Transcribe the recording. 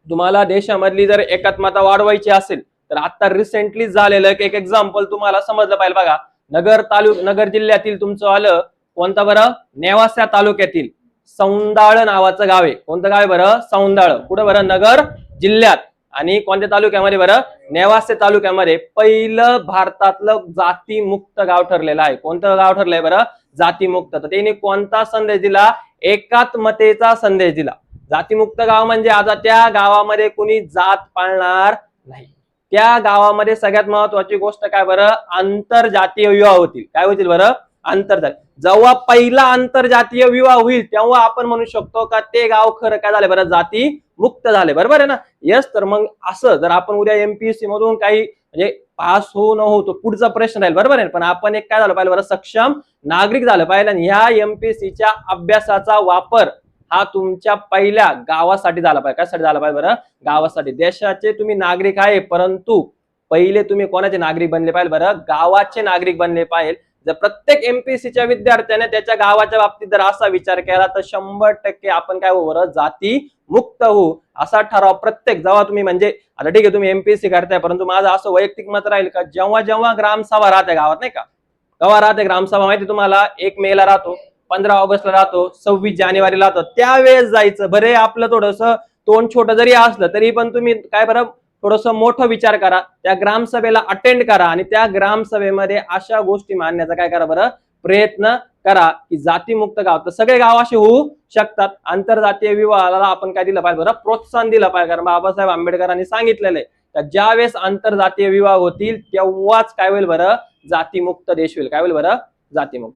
तुम्हाला देशामधली जर एकात्मता वाढवायची असेल तर आता रिसेंटली झालेलं एक एक्झाम्पल तुम्हाला समजलं पाहिजे बघा. नगर जिल्ह्यातील तुमचं आलं कोणतं बरं, नेवासा तालुक्यातील सौंदाळ नावाचं गाव आहे. कोणतं गाव आहे बरं, सौंदाळ. कुठं बरं, नगर जिल्ह्यात. आणि कोणत्या तालुक्यामध्ये बरं, नेवासे तालुक्यामध्ये पहिलं भारतातलं जातीमुक्त गाव ठरलेलं आहे. कोणतं गाव ठरलंय बरं, जातीमुक्त. तर त्यांनी कोणता संदेश दिला, एकात्मतेचा संदेश दिला. जातीमुक्त गाव म्हणजे आता त्या गावामध्ये कुणी जात पाळणार नाही. त्या गावामध्ये सगळ्यात महत्वाची गोष्ट काय बरं, आंतरजातीय विवाह होतील. काय होतील बरं, आंतरजातीय. जेव्हा पहिला आंतरजातीय विवाह होईल तेव्हा आपण म्हणू शकतो का ते गाव खरं काय झाले बरं, जाती मुक्त झाले. बरोबर आहे ना. यस. तर मग असं जर आपण उद्या एमपीएससी मधून काही म्हणजे पास हो न हो तो पुढचा प्रश्न राहील. बरोबर आहे. पण आपण एक काय झालं पाहिजे बरं, सक्षम नागरिक झालं पाहिजे. आणि ह्या एमपीएससीच्या अभ्यासाचा वापर हा तुमच्या पहिल्या गावासाठी झाला पाहिजे. कशासाठी झाला पाहिजे बरं, गावासाठी. देशाचे तुम्ही नागरिक आहे परंतु पहिले तुम्ही कोणाचे नागरिक बनले पाहिजे बरं, गावाचे नागरिक बनले पाहिजे. जर प्रत्येक एमपीएससीच्या विद्यार्थ्याने त्याच्या गावाच्या बाबतीत जर असा विचार केला तर 100% आपण काय होऊ बरं, जाती मुक्त होऊ. असा ठराव प्रत्येक, जेव्हा तुम्ही म्हणजे आता ठीक आहे तुम्ही एमपीएससी करताय परंतु माझं असं वैयक्तिक मत राहील का जेव्हा जेव्हा ग्रामसभा राहते गावात नाही का, केव्हा राहते ग्रामसभा माहिती तुम्हाला, 1 मे ला राहतो, 15 ऑगस्टला राहतो, 26 जानेवारीला राहतो. त्यावेळेस जायचं. बरे आपलं थोडस तोंड छोटं जरी असलं तरी पण तुम्ही काय बरं थोडस मोठं विचार करा, त्या ग्रामसभेला अटेंड करा आणि त्या ग्रामसभेमध्ये अशा गोष्टी मांडण्याचा काय करा बरं, प्रयत्न करा की जातीमुक्त गाव. तर सगळे गाव असे होऊ शकतात. आंतरजातीय विवाहाला आपण काय दिलं पाहिजे बरं, प्रोत्साहन दिलं पाहिजे. कारण बाबासाहेब आंबेडकरांनी सांगितलेलं आहे तर ज्यावेळेस आंतरजातीय विवाह होतील तेव्हाच काय होईल बरं, जातीमुक्त देश होईल. काय होईल बरं, जातीमुक्त.